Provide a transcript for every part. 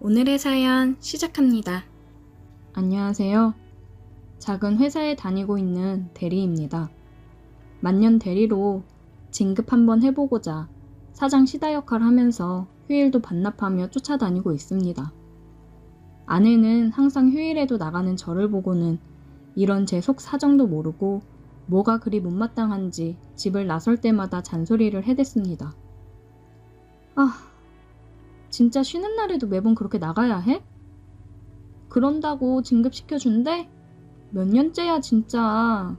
오늘의 사연 시작합니다. 안녕하세요. 작은 회사에 다니고 있는 대리입니다. 만년 대리로 진급 한번 해보고자 사장 시다 역할 하면서 휴일도 반납하며 쫓아다니고 있습니다. 아내는 항상 휴일에도 나가는 저를 보고는 이런 제 속 사정도 모르고 뭐가 그리 못마땅한지 집을 나설 때마다 잔소리를 해댔습니다. 진짜 쉬는 날에도 매번 그렇게 나가야 해? 그런다고 진급시켜준대? 몇 년째야 진짜.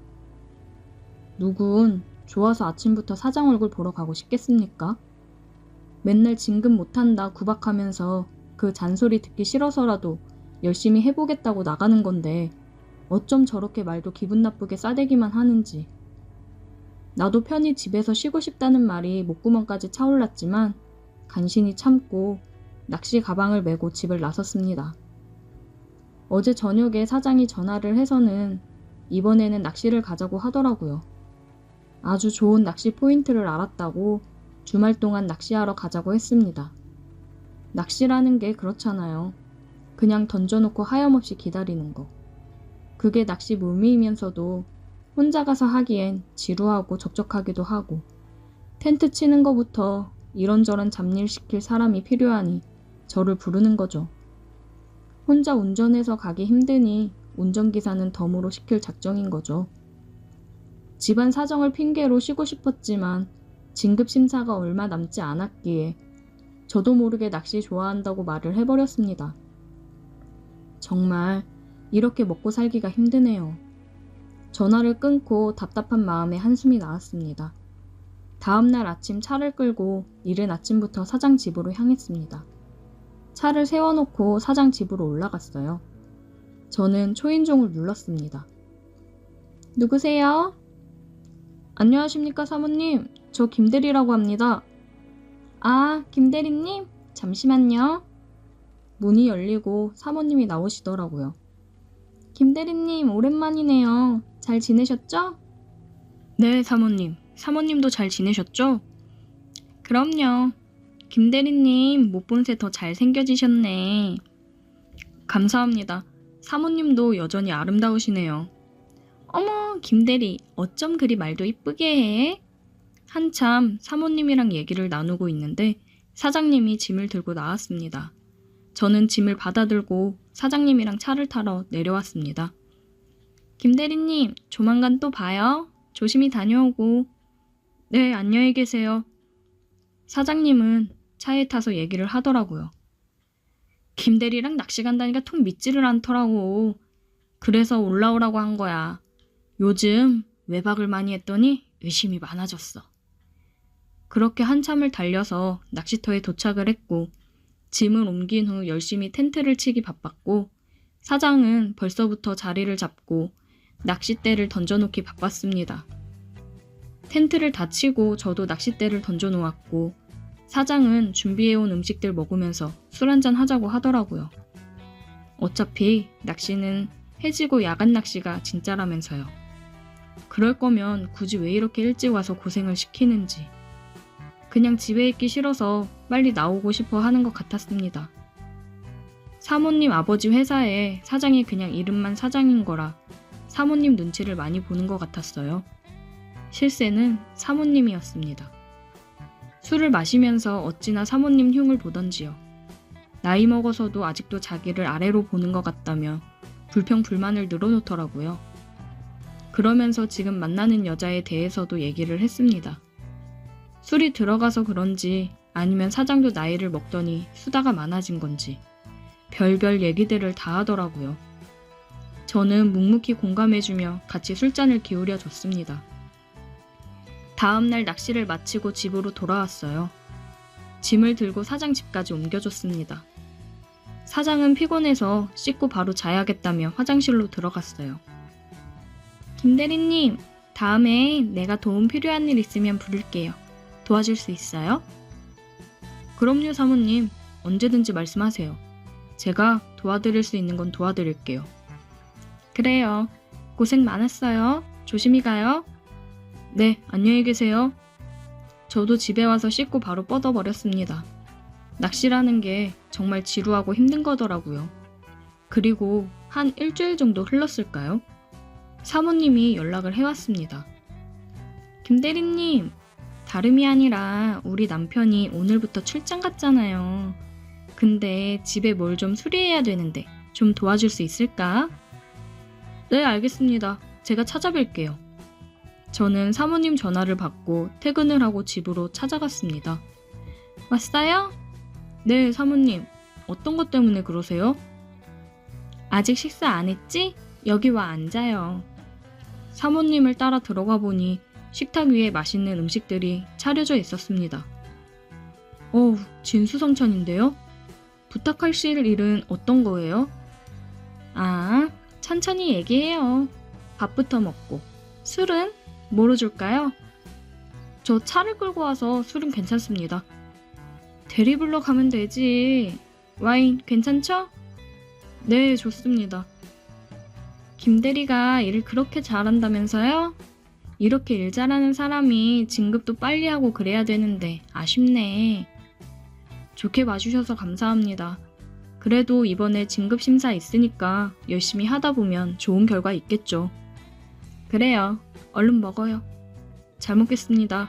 누군 좋아서 아침부터 사장 얼굴 보러 가고 싶겠습니까? 맨날 진급 못한다 구박하면서 그 잔소리 듣기 싫어서라도 열심히 해보겠다고 나가는 건데 어쩜 저렇게 말도 기분 나쁘게 싸대기만 하는지. 나도 편히 집에서 쉬고 싶다는 말이 목구멍까지 차올랐지만 간신히 참고 낚시 가방을 메고 집을 나섰습니다. 어제 저녁에 사장이 전화를 해서는 이번에는 낚시를 가자고 하더라고요. 아주 좋은 낚시 포인트를 알았다고 주말 동안 낚시하러 가자고 했습니다. 낚시라는 게 그렇잖아요. 그냥 던져놓고 하염없이 기다리는 거. 그게 낚시 묘미이면서도 혼자 가서 하기엔 지루하고 적적하기도 하고 텐트 치는 거부터 이런저런 잡일 시킬 사람이 필요하니 저를 부르는 거죠. 혼자 운전해서 가기 힘드니 운전기사는 덤으로 시킬 작정인 거죠. 집안 사정을 핑계로 쉬고 싶었지만 진급심사가 얼마 남지 않았기에 저도 모르게 낚시 좋아한다고 말을 해버렸습니다. 정말 이렇게 먹고 살기가 힘드네요. 전화를 끊고 답답한 마음에 한숨이 나왔습니다. 다음날 아침 차를 끌고 이른 아침부터 사장 집으로 향했습니다. 차를 세워놓고 사장 집으로 올라갔어요. 저는 초인종을 눌렀습니다. 누구세요? 안녕하십니까 사모님. 저 김대리라고 합니다. 아, 김대리님? 잠시만요. 문이 열리고 사모님이 나오시더라고요. 김대리님 오랜만이네요. 잘 지내셨죠? 네, 사모님. 사모님도 잘 지내셨죠? 그럼요. 김대리님 못 본 새 더 잘생겨지셨네. 감사합니다. 사모님도 여전히 아름다우시네요. 어머, 김대리 어쩜 그리 말도 이쁘게 해? 한참 사모님이랑 얘기를 나누고 있는데 사장님이 짐을 들고 나왔습니다. 저는 짐을 받아들고 사장님이랑 차를 타러 내려왔습니다. 김대리님, 조만간 또 봐요. 조심히 다녀오고. 네, 안녕히 계세요. 사장님은 차에 타서 얘기를 하더라고요. 김대리랑 낚시 간다니까 통 믿지를 않더라고. 그래서 올라오라고 한 거야. 요즘 외박을 많이 했더니 의심이 많아졌어. 그렇게 한참을 달려서 낚시터에 도착을 했고 짐을 옮긴 후 열심히 텐트를 치기 바빴고 사장은 벌써부터 자리를 잡고 낚싯대를 던져놓기 바빴습니다. 텐트를 다 치고 저도 낚싯대를 던져놓았고 사장은 준비해온 음식들 먹으면서 술 한잔 하자고 하더라고요. 어차피 낚시는 해지고 야간 낚시가 진짜라면서요. 그럴 거면 굳이 왜 이렇게 일찍 와서 고생을 시키는지. 그냥 집에 있기 싫어서 빨리 나오고 싶어 하는 것 같았습니다. 사모님 아버지 회사에 사장이 그냥 이름만 사장인 거라 사모님 눈치를 많이 보는 것 같았어요. 실세는 사모님이었습니다. 술을 마시면서 어찌나 사모님 흉을 보던지요. 나이 먹어서도 아직도 자기를 아래로 보는 것 같다며 불평불만을 늘어놓더라고요. 그러면서 지금 만나는 여자에 대해서도 얘기를 했습니다. 술이 들어가서 그런지 아니면 사장도 나이를 먹더니 수다가 많아진 건지 별별 얘기들을 다 하더라고요. 저는 묵묵히 공감해주며 같이 술잔을 기울여 줬습니다. 다음날 낚시를 마치고 집으로 돌아왔어요. 짐을 들고 사장 집까지 옮겨줬습니다. 사장은 피곤해서 씻고 바로 자야겠다며 화장실로 들어갔어요. 김대리님, 다음에 내가 도움 필요한 일 있으면 부를게요. 도와줄 수 있어요? 그럼요, 사모님. 언제든지 말씀하세요. 제가 도와드릴 수 있는 건 도와드릴게요. 그래요. 고생 많았어요. 조심히 가요. 네, 안녕히 계세요. 저도 집에 와서 씻고 바로 뻗어버렸습니다. 낚시라는 게 정말 지루하고 힘든 거더라고요. 그리고 한 일주일 정도 흘렀을까요? 사모님이 연락을 해왔습니다. 김대리님, 다름이 아니라 우리 남편이 오늘부터 출장 갔잖아요. 근데 집에 뭘 좀 수리해야 되는데 좀 도와줄 수 있을까? 네, 알겠습니다. 제가 찾아뵐게요. 저는 사모님 전화를 받고 퇴근을 하고 집으로 찾아갔습니다. 왔어요? 네, 사모님. 어떤 것 때문에 그러세요? 아직 식사 안 했지? 여기 와 앉아요. 사모님을 따라 들어가 보니 식탁 위에 맛있는 음식들이 차려져 있었습니다. 어우, 진수성찬인데요? 부탁하실 일은 어떤 거예요? 아, 천천히 얘기해요. 밥부터 먹고. 술은? 뭐로 줄까요? 저 차를 끌고 와서 술은 괜찮습니다. 대리 불러 가면 되지. 와인 괜찮죠? 네, 좋습니다. 김대리가 일을 그렇게 잘한다면서요? 이렇게 일 잘하는 사람이 진급도 빨리 하고 그래야 되는데 아쉽네. 좋게 봐주셔서 감사합니다. 그래도 이번에 진급 심사 있으니까 열심히 하다 보면 좋은 결과 있겠죠. 그래요. 얼른 먹어요. 잘 먹겠습니다.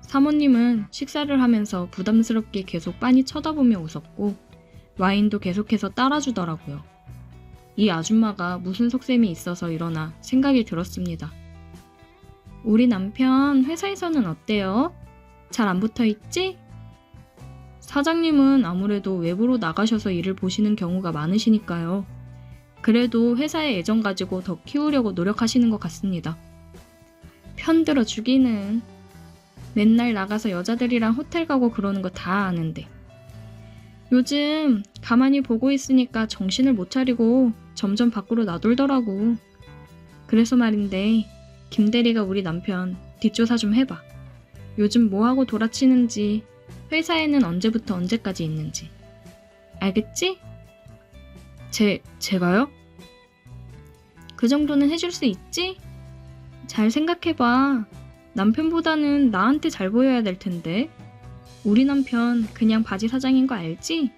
사모님은 식사를 하면서 부담스럽게 계속 빤히 쳐다보며 웃었고 와인도 계속해서 따라주더라고요. 이 아줌마가 무슨 속셈이 있어서 이러나 생각이 들었습니다. 우리 남편 회사에서는 어때요? 잘 안 붙어 있지? 사장님은 아무래도 외부로 나가셔서 일을 보시는 경우가 많으시니까요. 그래도 회사에 애정 가지고 더 키우려고 노력하시는 것 같습니다. 편들어 주기는. 맨날 나가서 여자들이랑 호텔 가고 그러는 거 다 아는데. 요즘 가만히 보고 있으니까 정신을 못 차리고 점점 밖으로 나돌더라고. 그래서 말인데 김대리가 우리 남편 뒷조사 좀 해봐. 요즘 뭐하고 돌아치는지, 회사에는 언제부터 언제까지 있는지. 알겠지? 제가요? 그 정도는 해줄 수 있지? 잘 생각해봐. 남편보다는 나한테 잘 보여야 될 텐데. 우리 남편 그냥 바지 사장인 거 알지?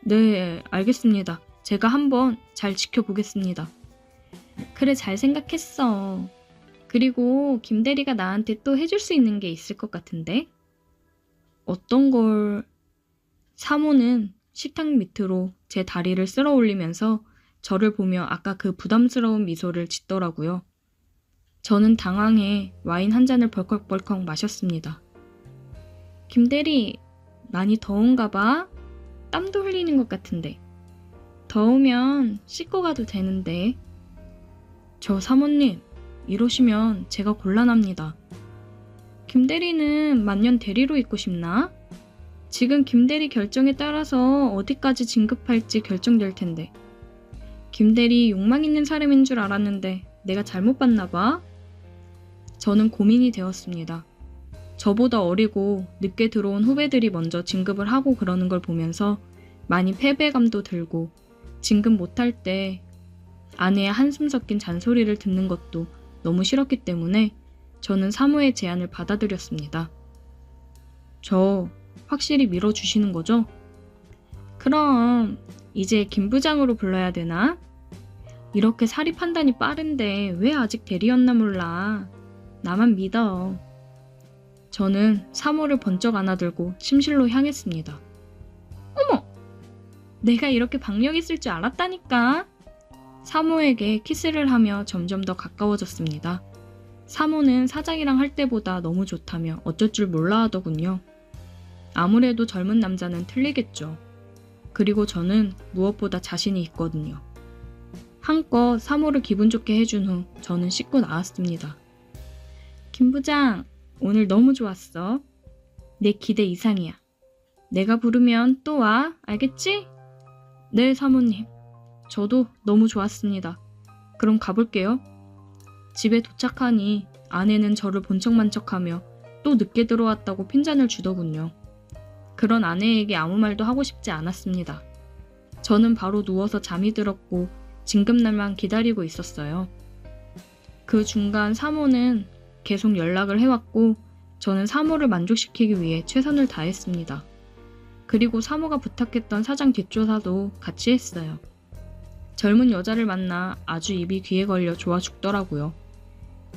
네, 알겠습니다. 제가 한번 잘 지켜보겠습니다. 그래, 잘 생각했어. 그리고 김대리가 나한테 또 해줄 수 있는 게 있을 것 같은데? 어떤 걸... 사모는 식탁 밑으로 제 다리를 쓸어 올리면서 저를 보며 아까 그 부담스러운 미소를 짓더라고요. 저는 당황해 와인 한 잔을 벌컥벌컥 마셨습니다. 김대리, 많이 더운가 봐? 땀도 흘리는 것 같은데. 더우면 씻고 가도 되는데. 저 사모님, 이러시면 제가 곤란합니다. 김대리는 만년 대리로 있고 싶나? 지금 김대리 결정에 따라서 어디까지 진급할지 결정될 텐데. 김대리 욕망 있는 사람인 줄 알았는데 내가 잘못 봤나 봐? 저는 고민이 되었습니다. 저보다 어리고 늦게 들어온 후배들이 먼저 진급을 하고 그러는 걸 보면서 많이 패배감도 들고 진급 못할 때 아내의 한숨 섞인 잔소리를 듣는 것도 너무 싫었기 때문에 저는 사모의 제안을 받아들였습니다. 저 확실히 밀어주시는 거죠? 그럼 이제 김 부장으로 불러야 되나? 이렇게 사리 판단이 빠른데 왜 아직 대리였나 몰라. 나만 믿어. 저는 사모를 번쩍 안아들고 침실로 향했습니다. 어머! 내가 이렇게 박력 있을 줄 알았다니까. 사모에게 키스를 하며 점점 더 가까워졌습니다. 사모는 사장이랑 할 때보다 너무 좋다며 어쩔 줄 몰라 하더군요. 아무래도 젊은 남자는 틀리겠죠. 그리고 저는 무엇보다 자신이 있거든요. 한껏 사모를 기분 좋게 해준 후 저는 씻고 나왔습니다. 김 부장, 오늘 너무 좋았어. 내 기대 이상이야. 내가 부르면 또 와, 알겠지? 네, 사모님. 저도 너무 좋았습니다. 그럼 가볼게요. 집에 도착하니 아내는 저를 본 척만 척하며 또 늦게 들어왔다고 핀잔을 주더군요. 그런 아내에게 아무 말도 하고 싶지 않았습니다. 저는 바로 누워서 잠이 들었고 진급날만 기다리고 있었어요. 그 중간 사모는 계속 연락을 해왔고 저는 사모를 만족시키기 위해 최선을 다했습니다. 그리고 사모가 부탁했던 사장 뒷조사도 같이 했어요. 젊은 여자를 만나 아주 입이 귀에 걸려 좋아 죽더라고요.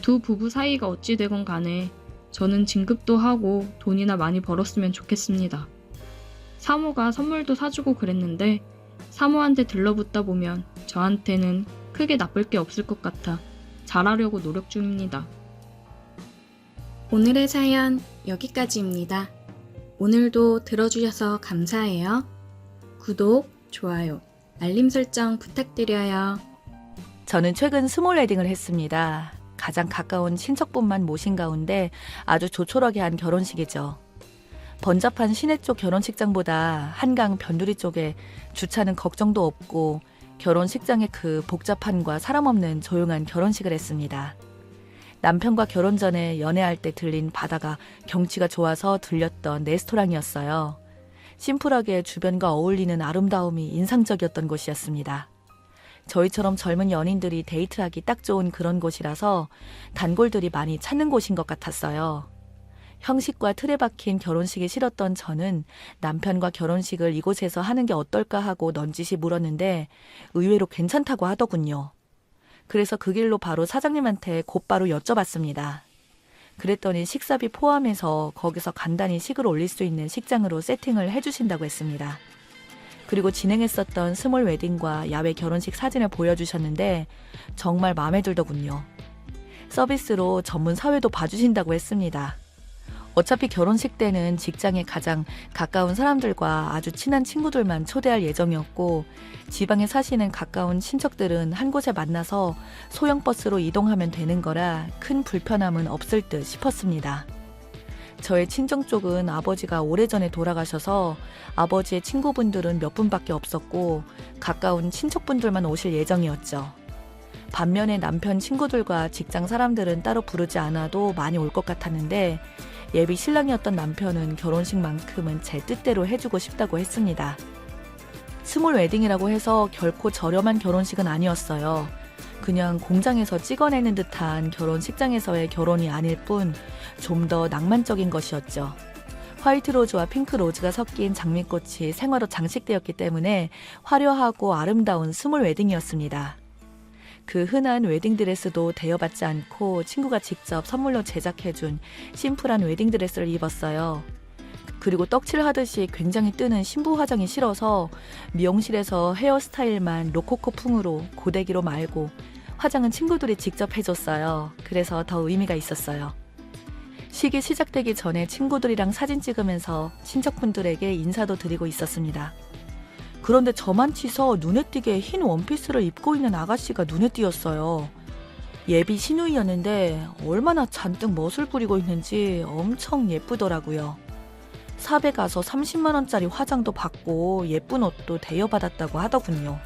두 부부 사이가 어찌 되건 간에 저는 진급도 하고 돈이나 많이 벌었으면 좋겠습니다. 사모가 선물도 사주고 그랬는데 사모한테 들러붙다 보면 저한테는 크게 나쁠 게 없을 것 같아 잘하려고 노력 중입니다. 오늘의 사연 여기까지입니다. 오늘도 들어주셔서 감사해요. 구독, 좋아요, 알림 설정 부탁드려요. 저는 최근 스몰 웨딩을 했습니다. 가장 가까운 친척분만 모신 가운데 아주 조촐하게 한 결혼식이죠. 번잡한 시내 쪽 결혼식장보다 한강 변두리 쪽에 주차는 걱정도 없고 결혼식장의 그 복잡함과 사람 없는 조용한 결혼식을 했습니다. 남편과 결혼 전에 연애할 때 들린 바다가 경치가 좋아서 들렸던 레스토랑이었어요. 심플하게 주변과 어울리는 아름다움이 인상적이었던 곳이었습니다. 저희처럼 젊은 연인들이 데이트하기 딱 좋은 그런 곳이라서 단골들이 많이 찾는 곳인 것 같았어요. 형식과 틀에 박힌 결혼식이 싫었던 저는 남편과 결혼식을 이곳에서 하는 게 어떨까 하고 넌지시 물었는데 의외로 괜찮다고 하더군요. 그래서 그 길로 바로 사장님한테 곧바로 여쭤봤습니다. 그랬더니 식사비 포함해서 거기서 간단히 식을 올릴 수 있는 식장으로 세팅을 해주신다고 했습니다. 그리고 진행했었던 스몰 웨딩과 야외 결혼식 사진을 보여주셨는데 정말 마음에 들더군요. 서비스로 전문 사회도 봐주신다고 했습니다. 어차피 결혼식 때는 직장에 가장 가까운 사람들과 아주 친한 친구들만 초대할 예정이었고 지방에 사시는 가까운 친척들은 한 곳에 만나서 소형 버스로 이동하면 되는 거라 큰 불편함은 없을 듯 싶었습니다. 저의 친정 쪽은 아버지가 오래전에 돌아가셔서 아버지의 친구분들은 몇 분밖에 없었고 가까운 친척분들만 오실 예정이었죠. 반면에 남편 친구들과 직장 사람들은 따로 부르지 않아도 많이 올 것 같았는데 예비 신랑이었던 남편은 결혼식만큼은 제 뜻대로 해주고 싶다고 했습니다. 스몰 웨딩이라고 해서 결코 저렴한 결혼식은 아니었어요. 그냥 공장에서 찍어내는 듯한 결혼식장에서의 결혼이 아닐 뿐 좀 더 낭만적인 것이었죠. 화이트 로즈와 핑크 로즈가 섞인 장미꽃이 생화로 장식되었기 때문에 화려하고 아름다운 스몰 웨딩이었습니다. 그 흔한 웨딩드레스도 대여받지 않고 친구가 직접 선물로 제작해준 심플한 웨딩드레스를 입었어요. 그리고 떡칠하듯이 굉장히 뜨는 신부 화장이 싫어서 미용실에서 헤어스타일만 로코코풍으로 고데기로 말고 화장은 친구들이 직접 해줬어요. 그래서 더 의미가 있었어요. 식이 시작되기 전에 친구들이랑 사진 찍으면서 친척분들에게 인사도 드리고 있었습니다. 그런데 저만 치서 눈에 띄게 흰 원피스를 입고 있는 아가씨가 눈에 띄었어요. 예비 시누이였는데 얼마나 잔뜩 멋을 부리고 있는지 엄청 예쁘더라고요. 샵에 가서 30만 원짜리 화장도 받고 예쁜 옷도 대여받았다고 하더군요.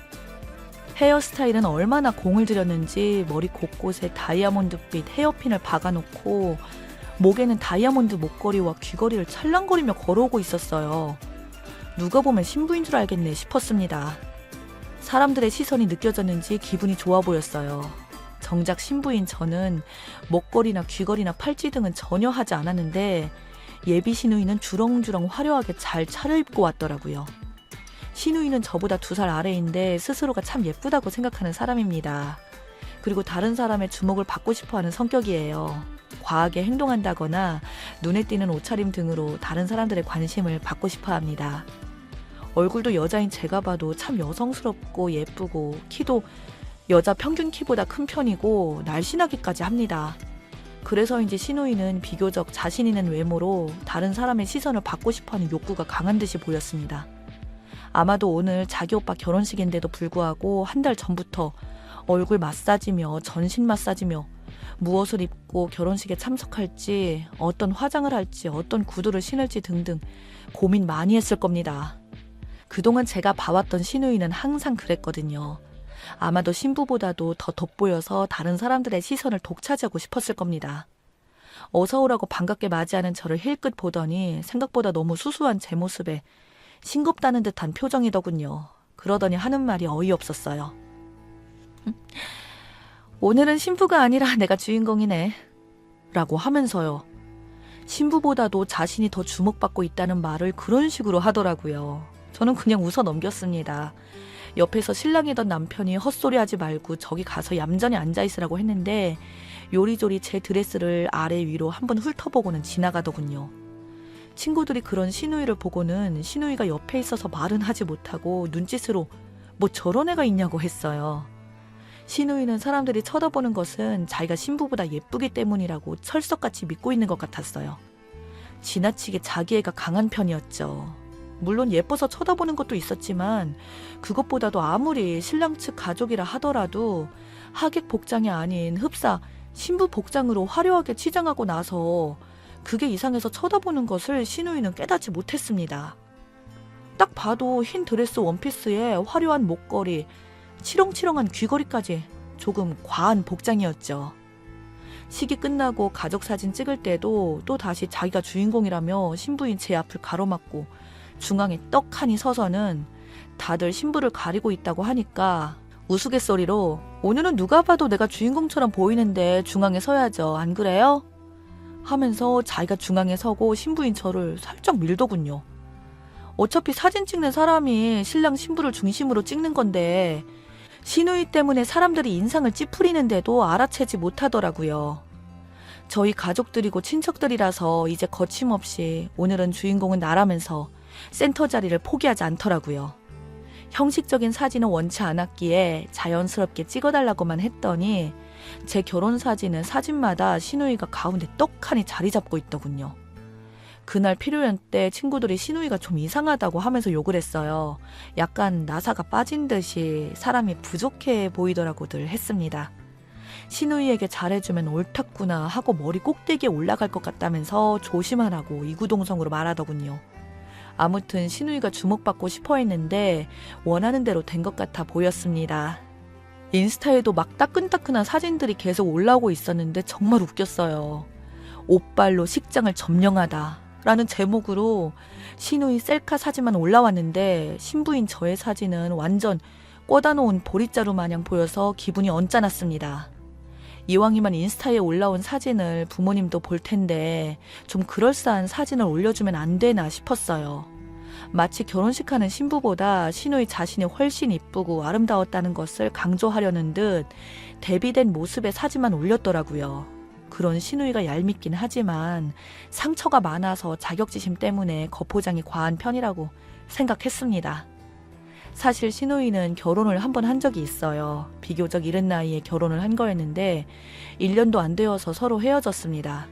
헤어스타일은 얼마나 공을 들였는지 머리 곳곳에 다이아몬드빛 헤어핀을 박아놓고 목에는 다이아몬드 목걸이와 귀걸이를 찰랑거리며 걸어오고 있었어요. 누가 보면 신부인 줄 알겠네 싶었습니다. 사람들의 시선이 느껴졌는지 기분이 좋아 보였어요. 정작 신부인 저는 목걸이나 귀걸이나 팔찌 등은 전혀 하지 않았는데 예비 시누이는 주렁주렁 화려하게 잘 차려입고 왔더라고요. 시누이는 저보다 2살 아래인데 스스로가 참 예쁘다고 생각하는 사람입니다. 그리고 다른 사람의 주목을 받고 싶어하는 성격이에요. 과하게 행동한다거나 눈에 띄는 옷차림 등으로 다른 사람들의 관심을 받고 싶어합니다. 얼굴도 여자인 제가 봐도 참 여성스럽고 예쁘고 키도 여자 평균 키보다 큰 편이고 날씬하기까지 합니다. 그래서인지 시누이는 비교적 자신 있는 외모로 다른 사람의 시선을 받고 싶어하는 욕구가 강한 듯이 보였습니다. 아마도 오늘 자기 오빠 결혼식인데도 불구하고 한 달 전부터 얼굴 마사지며 전신 마사지며 무엇을 입고 결혼식에 참석할지, 어떤 화장을 할지, 어떤 구두를 신을지 등등 고민 많이 했을 겁니다. 그동안 제가 봐왔던 시누이는 항상 그랬거든요. 아마도 신부보다도 더 돋보여서 다른 사람들의 시선을 독차지하고 싶었을 겁니다. 어서 오라고 반갑게 맞이하는 저를 힐끗 보더니 생각보다 너무 수수한 제 모습에 싱겁다는 듯한 표정이더군요. 그러더니 하는 말이 어이없었어요. 오늘은 신부가 아니라 내가 주인공이네. 라고 하면서요. 신부보다도 자신이 더 주목받고 있다는 말을 그런 식으로 하더라고요. 저는 그냥 웃어 넘겼습니다. 옆에서 신랑이던 남편이 헛소리하지 말고 저기 가서 얌전히 앉아있으라고 했는데 요리조리 제 드레스를 아래 위로 한번 훑어보고는 지나가더군요. 친구들이 그런 시누이를 보고는 시누이가 옆에 있어서 말은 하지 못하고 눈짓으로 뭐 저런 애가 있냐고 했어요. 시누이는 사람들이 쳐다보는 것은 자기가 신부보다 예쁘기 때문이라고 철석같이 믿고 있는 것 같았어요. 지나치게 자기애가 강한 편이었죠. 물론 예뻐서 쳐다보는 것도 있었지만 그것보다도 아무리 신랑 측 가족이라 하더라도 하객 복장이 아닌 흡사 신부 복장으로 화려하게 치장하고 나서 그게 이상해서 쳐다보는 것을 시누이는 깨닫지 못했습니다. 딱 봐도 흰 드레스 원피스에 화려한 목걸이, 치렁치렁한 귀걸이까지 조금 과한 복장이었죠. 식이 끝나고 가족 사진 찍을 때도 또 다시 자기가 주인공이라며 신부인 제 앞을 가로막고 중앙에 떡하니 서서는 다들 신부를 가리고 있다고 하니까 우스갯소리로 오늘은 누가 봐도 내가 주인공처럼 보이는데 중앙에 서야죠. 안 그래요? 하면서 자기가 중앙에 서고 신부인 저를 살짝 밀더군요. 어차피 사진 찍는 사람이 신랑 신부를 중심으로 찍는 건데 시누이 때문에 사람들이 인상을 찌푸리는데도 알아채지 못하더라고요. 저희 가족들이고 친척들이라서 이제 거침없이 오늘은 주인공은 나라면서 센터 자리를 포기하지 않더라고요. 형식적인 사진은 원치 않았기에 자연스럽게 찍어달라고만 했더니 제 결혼 사진은 사진마다 시누이가 가운데 떡하니 자리 잡고 있더군요. 그날 피로연 때 친구들이 시누이가 좀 이상하다고 하면서 욕을 했어요. 약간 나사가 빠진 듯이 사람이 부족해 보이더라고들 했습니다. 시누이에게 잘해주면 옳았구나 하고 머리 꼭대기에 올라갈 것 같다면서 조심하라고 이구동성으로 말하더군요. 아무튼 시누이가 주목받고 싶어 했는데 원하는 대로 된 것 같아 보였습니다. 인스타에도 막 따끈따끈한 사진들이 계속 올라오고 있었는데 정말 웃겼어요. 옷발로 식장을 점령하다 라는 제목으로 시누이 셀카 사진만 올라왔는데 신부인 저의 사진은 완전 꽂아 놓은 보릿자루 마냥 보여서 기분이 언짢았습니다. 이왕이면 인스타에 올라온 사진을 부모님도 볼 텐데 좀 그럴싸한 사진을 올려주면 안 되나 싶었어요. 마치 결혼식하는 신부보다 시누이 자신이 훨씬 이쁘고 아름다웠다는 것을 강조하려는 듯 대비된 모습의 사진만 올렸더라고요. 그런 시누이가 얄밉긴 하지만 상처가 많아서 자격지심 때문에 겉포장이 과한 편이라고 생각했습니다. 사실 시누이는 결혼을 한 번 한 적이 있어요. 비교적 이른 나이에 결혼을 한 거였는데 1년도 안 되어서 서로 헤어졌습니다.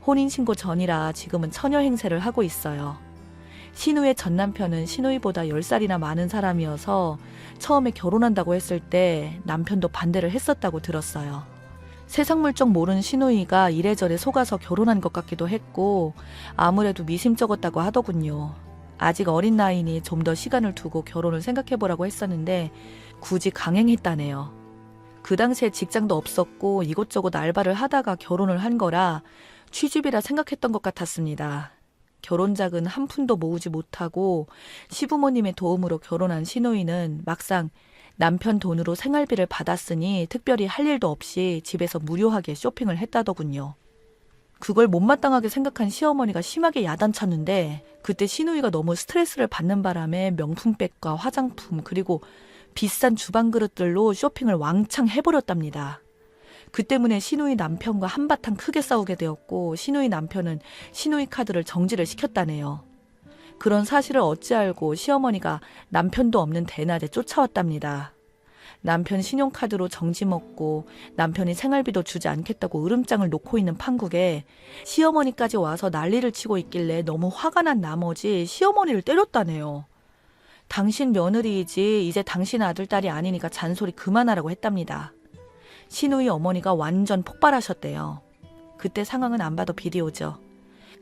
혼인신고 전이라 지금은 처녀 행세를 하고 있어요. 시누이의 전 남편은 시누이보다 10살이나 많은 사람이어서 처음에 결혼한다고 했을 때 남편도 반대를 했었다고 들었어요. 세상 물정 모르는 시누이가 이래저래 속아서 결혼한 것 같기도 했고 아무래도 미심쩍었다고 하더군요. 아직 어린 나이니 좀 더 시간을 두고 결혼을 생각해보라고 했었는데 굳이 강행했다네요. 그 당시에 직장도 없었고 이곳저곳 알바를 하다가 결혼을 한 거라 취집이라 생각했던 것 같았습니다. 결혼작은 한 푼도 모으지 못하고 시부모님의 도움으로 결혼한 시누이는 막상 남편 돈으로 생활비를 받았으니 특별히 할 일도 없이 집에서 무료하게 쇼핑을 했다더군요. 그걸 못마땅하게 생각한 시어머니가 심하게 야단쳤는데 그때 시누이가 너무 스트레스를 받는 바람에 명품백과 화장품 그리고 비싼 주방 그릇들로 쇼핑을 왕창 해버렸답니다. 그 때문에 시누이 남편과 한바탕 크게 싸우게 되었고 시누이 남편은 시누이 카드를 정지를 시켰다네요. 그런 사실을 어찌 알고 시어머니가 남편도 없는 대낮에 쫓아왔답니다. 남편 신용카드로 정지 먹고 남편이 생활비도 주지 않겠다고 으름장을 놓고 있는 판국에 시어머니까지 와서 난리를 치고 있길래 너무 화가 난 나머지 시어머니를 때렸다네요. 당신 며느리이지 이제 당신 아들딸이 아니니까 잔소리 그만하라고 했답니다. 시누이 어머니가 완전 폭발하셨대요. 그때 상황은 안 봐도 비디오죠.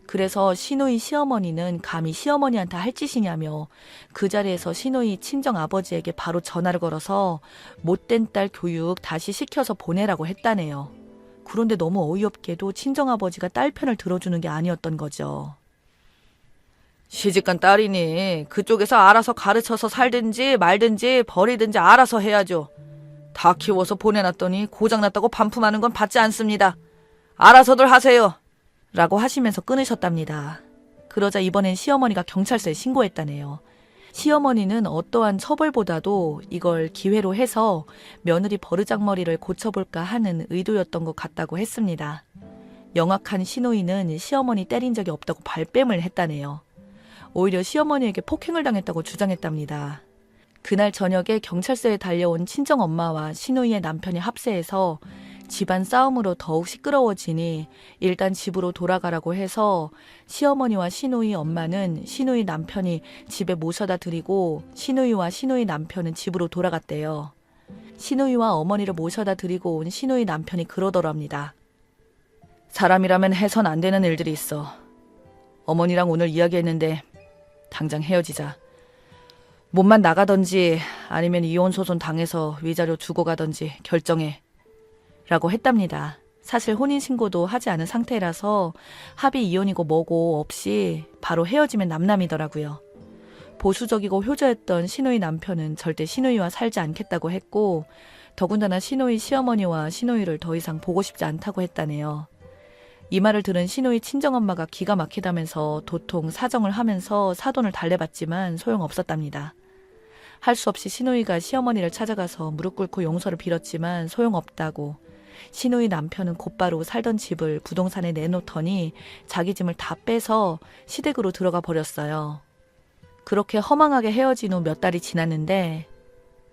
그래서 시누이 시어머니는 감히 시어머니한테 할 짓이냐며 그 자리에서 시누이 친정아버지에게 바로 전화를 걸어서 못된 딸 교육 다시 시켜서 보내라고 했다네요. 그런데 너무 어이없게도 친정아버지가 딸 편을 들어주는 게 아니었던 거죠. 시집간 딸이니 그쪽에서 알아서 가르쳐서 살든지 말든지 버리든지 알아서 해야죠. 다 키워서 보내놨더니 고장났다고 반품하는 건 받지 않습니다. 알아서들 하세요. 라고 하시면서 끊으셨답니다. 그러자 이번엔 시어머니가 경찰서에 신고했다네요. 시어머니는 어떠한 처벌보다도 이걸 기회로 해서 며느리 버르장머리를 고쳐볼까 하는 의도였던 것 같다고 했습니다. 영악한 시누이는 시어머니 때린 적이 없다고 발뺌을 했다네요. 오히려 시어머니에게 폭행을 당했다고 주장했답니다. 그날 저녁에 경찰서에 달려온 친정엄마와 시누이의 남편이 합세해서 집안 싸움으로 더욱 시끄러워지니 일단 집으로 돌아가라고 해서 시어머니와 시누이 엄마는 시누이 남편이 집에 모셔다 드리고 시누이와 시누이 남편은 집으로 돌아갔대요. 시누이와 어머니를 모셔다 드리고 온 시누이 남편이 그러더랍니다. 사람이라면 해선 안 되는 일들이 있어. 어머니랑 오늘 이야기했는데 당장 헤어지자. 몸만 나가던지 아니면 이혼 소송 당해서 위자료 주고 가던지 결정해. 라고 했답니다. 사실 혼인신고도 하지 않은 상태라서 합의 이혼이고 뭐고 없이 바로 헤어지면 남남이더라고요. 보수적이고 효자였던 시누이 남편은 절대 시누이와 살지 않겠다고 했고 더군다나 시누이 시어머니와 시누이를 더 이상 보고 싶지 않다고 했다네요. 이 말을 들은 시누이 친정엄마가 기가 막히다면서 도통 사정을 하면서 사돈을 달래봤지만 소용없었답니다. 할 수 없이 시누이가 시어머니를 찾아가서 무릎 꿇고 용서를 빌었지만 소용없다고 시누이 남편은 곧바로 살던 집을 부동산에 내놓더니 자기 짐을 다 빼서 시댁으로 들어가 버렸어요. 그렇게 허망하게 헤어진 후 몇 달이 지났는데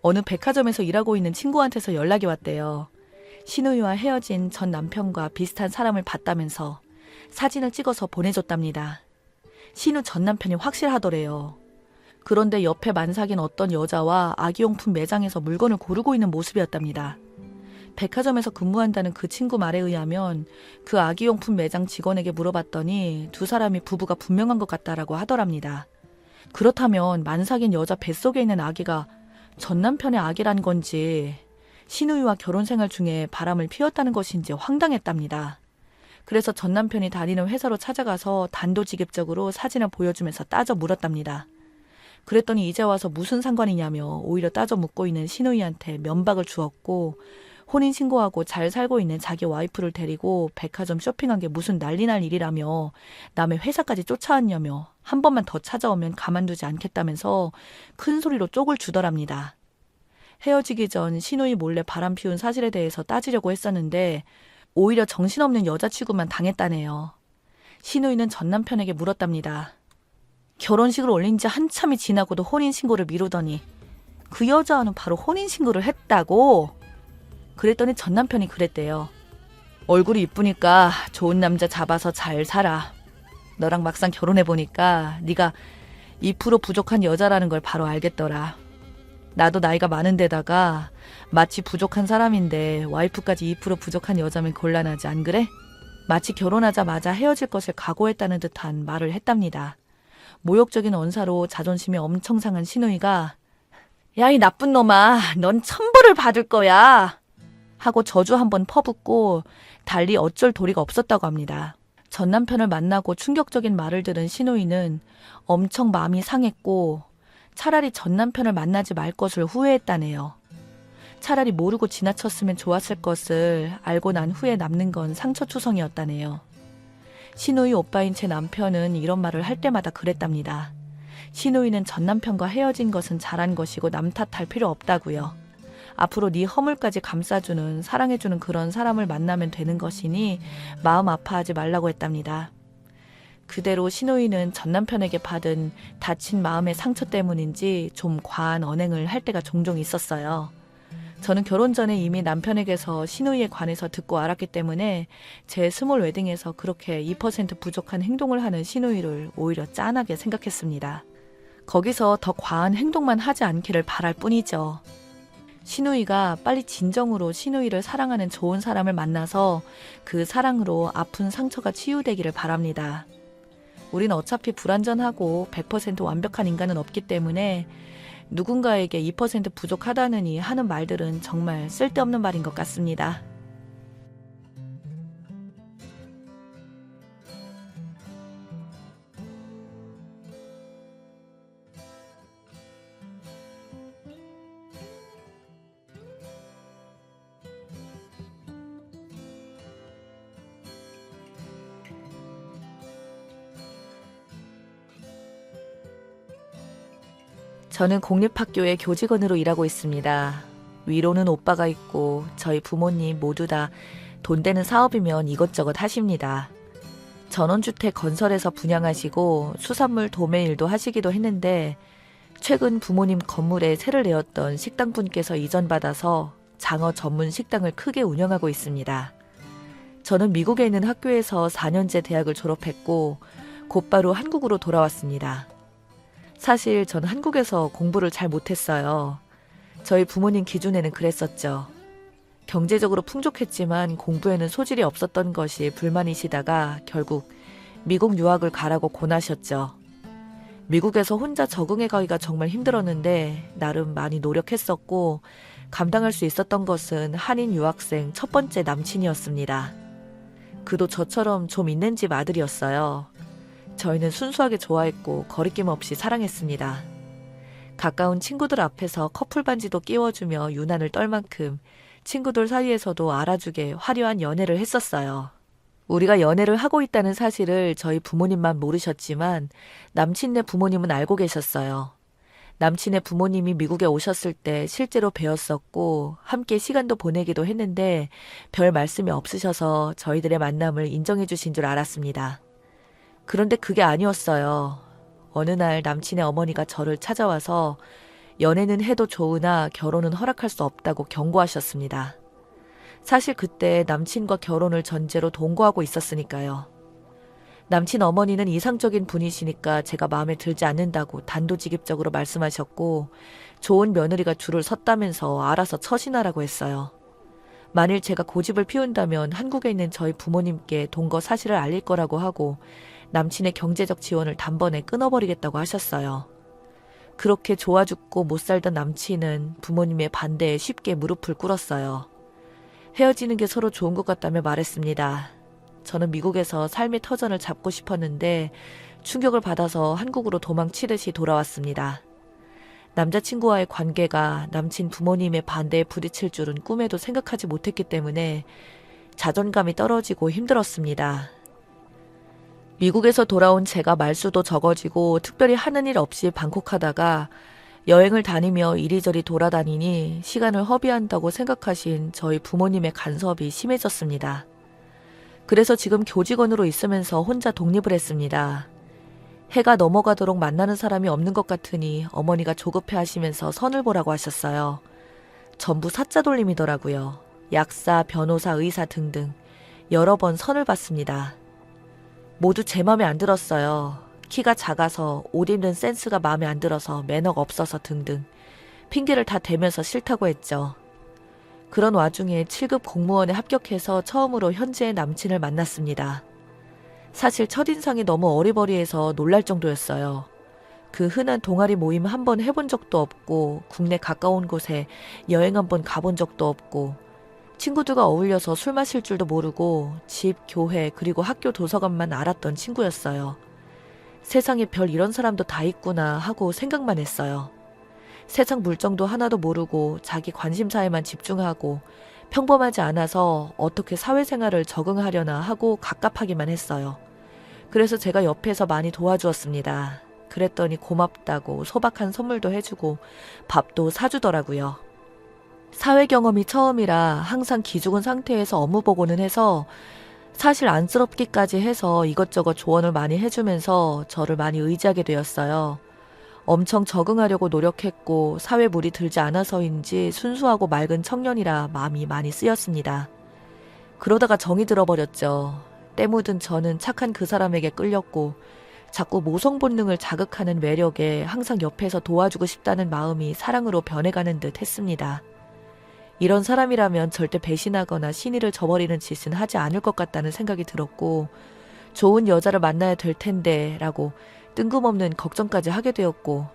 어느 백화점에서 일하고 있는 친구한테서 연락이 왔대요. 시누이와 헤어진 전 남편과 비슷한 사람을 봤다면서 사진을 찍어서 보내줬답니다. 시누 전 남편이 확실하더래요. 그런데 옆에 만삭인 어떤 여자와 아기용품 매장에서 물건을 고르고 있는 모습이었답니다. 백화점에서 근무한다는 그 친구 말에 의하면 그 아기용품 매장 직원에게 물어봤더니 두 사람이 부부가 분명한 것 같다라고 하더랍니다. 그렇다면 만삭인 여자 뱃속에 있는 아기가 전 남편의 아기란 건지 시누이와 결혼 생활 중에 바람을 피웠다는 것인지 황당했답니다. 그래서 전 남편이 다니는 회사로 찾아가서 단도직입적으로 사진을 보여주면서 따져 물었답니다. 그랬더니 이제 와서 무슨 상관이냐며 오히려 따져 묻고 있는 시누이한테 면박을 주었고 혼인신고하고 잘 살고 있는 자기 와이프를 데리고 백화점 쇼핑한 게 무슨 난리 날 일이라며 남의 회사까지 쫓아왔냐며 한 번만 더 찾아오면 가만두지 않겠다면서 큰 소리로 쪽을 주더랍니다. 헤어지기 전 시누이 몰래 바람 피운 사실에 대해서 따지려고 했었는데 오히려 정신없는 여자 취급만 당했다네요. 시누이는 전 남편에게 물었답니다. 결혼식을 올린 지 한참이 지나고도 혼인신고를 미루더니 그 여자와는 바로 혼인신고를 했다고? 그랬더니 전 남편이 그랬대요. 얼굴이 이쁘니까 좋은 남자 잡아서 잘 살아. 너랑 막상 결혼해보니까 네가 2% 부족한 여자라는 걸 바로 알겠더라. 나도 나이가 많은 데다가 마치 부족한 사람인데 와이프까지 2% 부족한 여자면 곤란하지 안 그래? 마치 결혼하자마자 헤어질 것을 각오했다는 듯한 말을 했답니다. 모욕적인 언사로 자존심이 엄청 상한 시누이가 야, 이 나쁜 놈아, 넌 천벌을 받을 거야 하고 저주 한번 퍼붓고 달리 어쩔 도리가 없었다고 합니다. 전 남편을 만나고 충격적인 말을 들은 시누이는 엄청 마음이 상했고 차라리 전 남편을 만나지 말 것을 후회했다네요. 차라리 모르고 지나쳤으면 좋았을 것을 알고 난 후에 남는 건 상처투성이었다네요. 시누이 오빠인 제 남편은 이런 말을 할 때마다 그랬답니다. 시누이는 전 남편과 헤어진 것은 잘한 것이고 남 탓할 필요 없다고요. 앞으로 네 허물까지 감싸주는 사랑해주는 그런 사람을 만나면 되는 것이니 마음 아파하지 말라고 했답니다. 그대로 시누이는 전 남편에게 받은 다친 마음의 상처 때문인지 좀 과한 언행을 할 때가 종종 있었어요. 저는 결혼 전에 이미 남편에게서 시누이에 관해서 듣고 알았기 때문에 제 스몰 웨딩에서 그렇게 2% 부족한 행동을 하는 시누이를 오히려 짠하게 생각했습니다. 거기서 더 과한 행동만 하지 않기를 바랄 뿐이죠. 시누이가 빨리 진정으로 시누이를 사랑하는 좋은 사람을 만나서 그 사랑으로 아픈 상처가 치유되기를 바랍니다. 우린 어차피 불완전하고 100% 완벽한 인간은 없기 때문에 누군가에게 2% 부족하다느니 하는 말들은 정말 쓸데없는 말인 것 같습니다. 저는 공립학교의 교직원으로 일하고 있습니다. 위로는 오빠가 있고 저희 부모님 모두 다 돈 되는 사업이면 이것저것 하십니다. 전원주택 건설에서 분양하시고 수산물 도매 일도 하시기도 했는데 최근 부모님 건물에 세를 내었던 식당분께서 이전받아서 장어 전문 식당을 크게 운영하고 있습니다. 저는 미국에 있는 학교에서 4년제 대학을 졸업했고 곧바로 한국으로 돌아왔습니다. 사실 전 한국에서 공부를 잘 못했어요. 저희 부모님 기준에는 그랬었죠. 경제적으로 풍족했지만 공부에는 소질이 없었던 것이 불만이시다가 결국 미국 유학을 가라고 권하셨죠. 미국에서 혼자 적응해 가기가 정말 힘들었는데 나름 많이 노력했었고 감당할 수 있었던 것은 한인 유학생 첫 번째 남친이었습니다. 그도 저처럼 좀 있는 집 아들이었어요. 저희는 순수하게 좋아했고 거리낌 없이 사랑했습니다. 가까운 친구들 앞에서 커플 반지도 끼워주며 유난을 떨 만큼 친구들 사이에서도 알아주게 화려한 연애를 했었어요. 우리가 연애를 하고 있다는 사실을 저희 부모님만 모르셨지만 남친네 부모님은 알고 계셨어요. 남친의 부모님이 미국에 오셨을 때 실제로 뵈었었고 함께 시간도 보내기도 했는데 별 말씀이 없으셔서 저희들의 만남을 인정해 주신 줄 알았습니다. 그런데 그게 아니었어요. 어느 날 남친의 어머니가 저를 찾아와서 연애는 해도 좋으나 결혼은 허락할 수 없다고 경고하셨습니다. 사실 그때 남친과 결혼을 전제로 동거하고 있었으니까요. 남친 어머니는 이상적인 분이시니까 제가 마음에 들지 않는다고 단도직입적으로 말씀하셨고 좋은 며느리가 줄을 섰다면서 알아서 처신하라고 했어요. 만일 제가 고집을 피운다면 한국에 있는 저희 부모님께 동거 사실을 알릴 거라고 하고 남친의 경제적 지원을 단번에 끊어버리겠다고 하셨어요. 그렇게 좋아 죽고 못 살던 남친은 부모님의 반대에 쉽게 무릎을 꿇었어요. 헤어지는 게 서로 좋은 것 같다며 말했습니다. 저는 미국에서 삶의 터전을 잡고 싶었는데 충격을 받아서 한국으로 도망치듯이 돌아왔습니다. 남자친구와의 관계가 남친 부모님의 반대에 부딪힐 줄은 꿈에도 생각하지 못했기 때문에 자존감이 떨어지고 힘들었습니다. 미국에서 돌아온 제가 말수도 적어지고 특별히 하는 일 없이 방콕하다가 여행을 다니며 이리저리 돌아다니니 시간을 허비한다고 생각하신 저희 부모님의 간섭이 심해졌습니다. 그래서 지금 교직원으로 있으면서 혼자 독립을 했습니다. 해가 넘어가도록 만나는 사람이 없는 것 같으니 어머니가 조급해 하시면서 선을 보라고 하셨어요. 전부 사자 돌림이더라고요. 약사, 변호사, 의사 등등 여러 번 선을 봤습니다. 모두 제 맘에 안 들었어요. 키가 작아서 옷 입는 센스가 마음에 안 들어서 매너가 없어서 등등 핑계를 다 대면서 싫다고 했죠. 그런 와중에 7급 공무원에 합격해서 처음으로 현재의 남친을 만났습니다. 사실 첫인상이 너무 어리버리해서 놀랄 정도였어요. 그 흔한 동아리 모임 한 번 해본 적도 없고 국내 가까운 곳에 여행 한 번 가본 적도 없고 친구들과 어울려서 술 마실 줄도 모르고 집, 교회 그리고 학교 도서관만 알았던 친구였어요. 세상에 별 이런 사람도 다 있구나 하고 생각만 했어요. 세상 물정도 하나도 모르고 자기 관심사에만 집중하고 평범하지 않아서 어떻게 사회생활을 적응하려나 하고 갑갑하기만 했어요. 그래서 제가 옆에서 많이 도와주었습니다. 그랬더니 고맙다고 소박한 선물도 해주고 밥도 사주더라고요. 사회 경험이 처음이라 항상 기죽은 상태에서 업무 보고는 해서 사실 안쓰럽기까지 해서 이것저것 조언을 많이 해주면서 저를 많이 의지하게 되었어요. 엄청 적응하려고 노력했고 사회 물이 들지 않아서인지 순수하고 맑은 청년이라 마음이 많이 쓰였습니다. 그러다가 정이 들어버렸죠. 때 묻은 저는 착한 그 사람에게 끌렸고 자꾸 모성 본능을 자극하는 매력에 항상 옆에서 도와주고 싶다는 마음이 사랑으로 변해가는 듯 했습니다. 이런 사람이라면 절대 배신하거나 신의를 저버리는 짓은 하지 않을 것 같다는 생각이 들었고 좋은 여자를 만나야 될 텐데 라고 뜬금없는 걱정까지 하게 되었고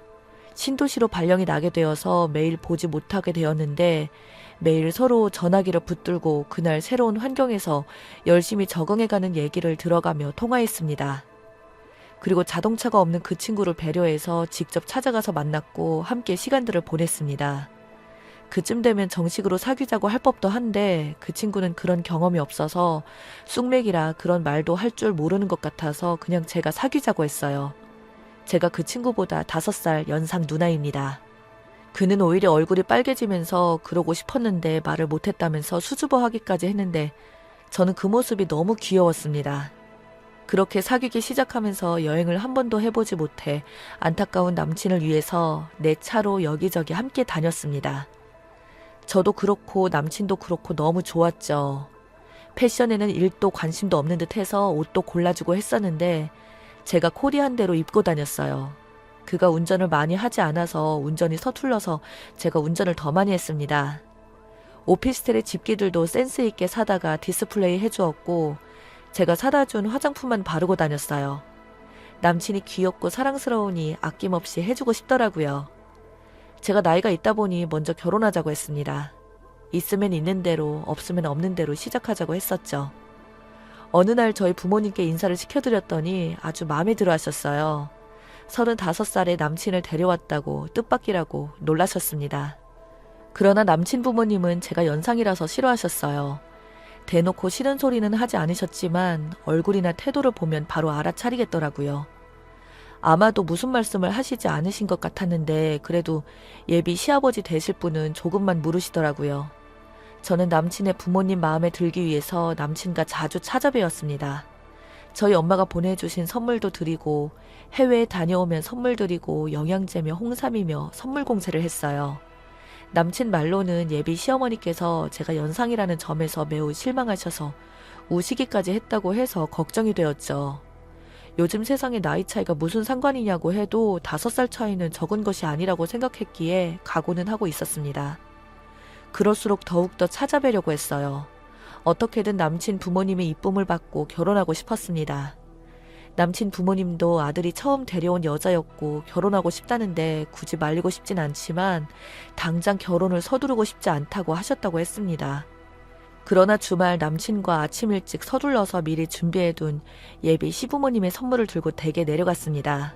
신도시로 발령이 나게 되어서 매일 보지 못하게 되었는데 매일 서로 전화기를 붙들고 그날 새로운 환경에서 열심히 적응해가는 얘기를 들어가며 통화했습니다. 그리고 자동차가 없는 그 친구를 배려해서 직접 찾아가서 만났고 함께 시간들을 보냈습니다. 그쯤 되면 정식으로 사귀자고 할 법도 한데 그 친구는 그런 경험이 없어서 쑥맥이라 그런 말도 할 줄 모르는 것 같아서 그냥 제가 사귀자고 했어요. 제가 그 친구보다 5살 연상 누나입니다. 그는 오히려 얼굴이 빨개지면서 그러고 싶었는데 말을 못했다면서 수줍어하기까지 했는데 저는 그 모습이 너무 귀여웠습니다. 그렇게 사귀기 시작하면서 여행을 한 번도 해보지 못해 안타까운 남친을 위해서 내 차로 여기저기 함께 다녔습니다. 저도 그렇고 남친도 그렇고 너무 좋았죠. 패션에는 1도 관심도 없는 듯 해서 옷도 골라주고 했었는데 제가 코디한 대로 입고 다녔어요. 그가 운전을 많이 하지 않아서 운전이 서툴러서 제가 운전을 더 많이 했습니다. 오피스텔의 집기들도 센스 있게 사다가 디스플레이 해주었고 제가 사다 준 화장품만 바르고 다녔어요. 남친이 귀엽고 사랑스러우니 아낌없이 해주고 싶더라고요. 제가 나이가 있다 보니 먼저 결혼하자고 했습니다. 있으면 있는 대로 없으면 없는 대로 시작하자고 했었죠. 어느 날 저희 부모님께 인사를 시켜드렸더니 아주 마음에 들어 하셨어요. 35살에 남친을 데려왔다고 뜻밖이라고 놀라셨습니다. 그러나 남친 부모님은 제가 연상이라서 싫어하셨어요. 대놓고 싫은 소리는 하지 않으셨지만 얼굴이나 태도를 보면 바로 알아차리겠더라고요. 아마도 무슨 말씀을 하시지 않으신 것 같았는데 그래도 예비 시아버지 되실 분은 조금만 물으시더라고요. 저는 남친의 부모님 마음에 들기 위해서 남친과 자주 찾아뵈었습니다. 저희 엄마가 보내주신 선물도 드리고 해외에 다녀오면 선물 드리고 영양제며 홍삼이며 선물 공세를 했어요. 남친 말로는 예비 시어머니께서 제가 연상이라는 점에서 매우 실망하셔서 우시기까지 했다고 해서 걱정이 되었죠. 요즘 세상에 나이 차이가 무슨 상관이냐고 해도 5살 차이는 적은 것이 아니라고 생각했기에 각오는 하고 있었습니다. 그럴수록 더욱더 찾아뵈려고 했어요. 어떻게든 남친 부모님의 이쁨을 받고 결혼하고 싶었습니다. 남친 부모님도 아들이 처음 데려온 여자였고 결혼하고 싶다는데 굳이 말리고 싶진 않지만 당장 결혼을 서두르고 싶지 않다고 하셨다고 했습니다. 그러나 주말 남친과 아침 일찍 서둘러서 미리 준비해둔 예비 시부모님의 선물을 들고 댁에 내려갔습니다.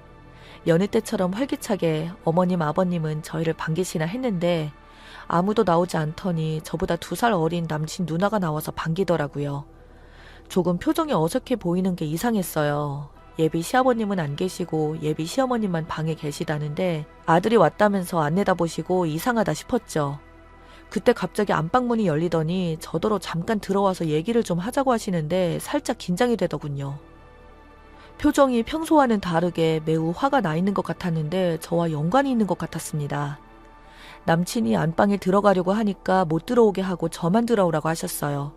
여느 때처럼 활기차게 어머님 아버님은 저희를 반기시나 했는데 아무도 나오지 않더니 저보다 2살 어린 남친 누나가 나와서 반기더라고요. 조금 표정이 어색해 보이는 게 이상했어요. 예비 시아버님은 안 계시고 예비 시어머님만 방에 계시다는데 아들이 왔다면서 안 내다보시고 이상하다 싶었죠. 그때 갑자기 안방문이 열리더니 저더러 잠깐 들어와서 얘기를 좀 하자고 하시는데 살짝 긴장이 되더군요. 표정이 평소와는 다르게 매우 화가 나 있는 것 같았는데 저와 연관이 있는 것 같았습니다. 남친이 안방에 들어가려고 하니까 못 들어오게 하고 저만 들어오라고 하셨어요.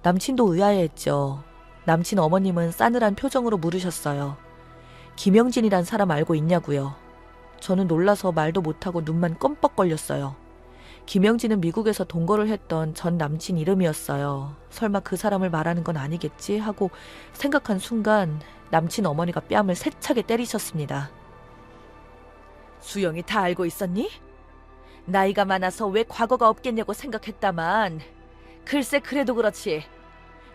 남친도 의아해했죠. 남친 어머님은 싸늘한 표정으로 물으셨어요. 김영진이란 사람 알고 있냐고요. 저는 놀라서 말도 못하고 눈만 껌뻑거렸어요. 김영진은 미국에서 동거를 했던 전 남친 이름이었어요. 설마 그 사람을 말하는 건 아니겠지 하고 생각한 순간 남친 어머니가 뺨을 세차게 때리셨습니다. 수영이 다 알고 있었니? 나이가 많아서 왜 과거가 없겠냐고 생각했다만 글쎄 그래도 그렇지.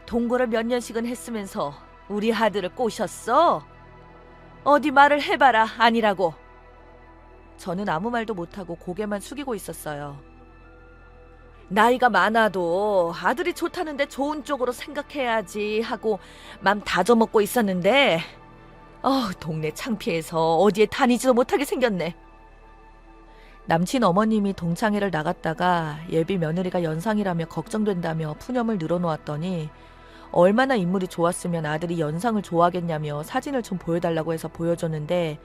동거를 몇 년씩은 했으면서 우리 아들을 꼬셨어? 어디 말을 해봐라 아니라고. 저는 아무 말도 못하고 고개만 숙이고 있었어요. 나이가 많아도 아들이 좋다는데 좋은 쪽으로 생각해야지 하고 맘 다져먹고 있었는데 동네 창피해서 어디에 다니지도 못하게 생겼네. 남친 어머님이 동창회를 나갔다가 예비 며느리가 연상이라며 걱정된다며 푸념을 늘어놓았더니 얼마나 인물이 좋았으면 아들이 연상을 좋아하겠냐며 사진을 좀 보여달라고 해서 보여줬는데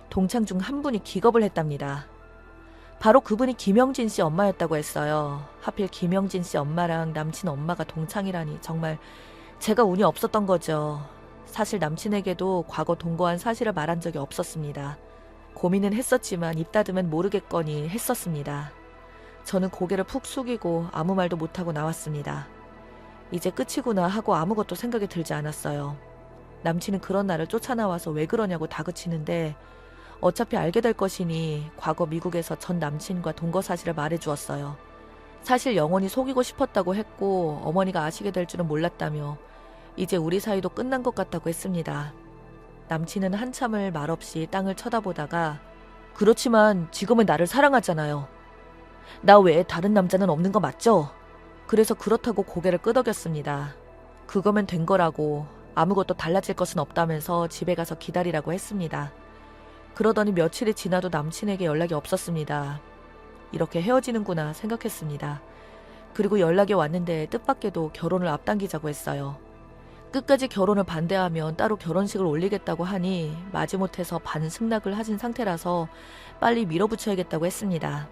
동창 중 한 분이 기겁을 했답니다. 바로 그분이 김영진 씨 엄마였다고 했어요. 하필 김영진 씨 엄마랑 남친 엄마가 동창이라니 정말 제가 운이 없었던 거죠. 사실 남친에게도 과거 동거한 사실을 말한 적이 없었습니다. 고민은 했었지만 입 닫으면 모르겠거니 했었습니다. 저는 고개를 푹 숙이고 아무 말도 못하고 나왔습니다. 이제 끝이구나 하고 아무것도 생각이 들지 않았어요. 남친은 그런 나를 쫓아나와서 왜 그러냐고 다그치는데 어차피 알게 될 것이니 과거 미국에서 전 남친과 동거 사실을 말해주었어요. 사실 영원히 속이고 싶었다고 했고 어머니가 아시게 될 줄은 몰랐다며 이제 우리 사이도 끝난 것 같다고 했습니다. 남친은 한참을 말없이 땅을 쳐다보다가 그렇지만 지금은 나를 사랑하잖아요. 나 외에 다른 남자는 없는 거 맞죠? 그래서 그렇다고 고개를 끄덕였습니다. 그거면 된 거라고 아무것도 달라질 것은 없다면서 집에 가서 기다리라고 했습니다. 그러더니 며칠이 지나도 남친에게 연락이 없었습니다. 이렇게 헤어지는구나 생각했습니다. 그리고 연락이 왔는데 뜻밖에도 결혼을 앞당기자고 했어요. 끝까지 결혼을 반대하면 따로 결혼식을 올리겠다고 하니 마지못해서 반승낙을 하신 상태라서 빨리 밀어붙여야겠다고 했습니다.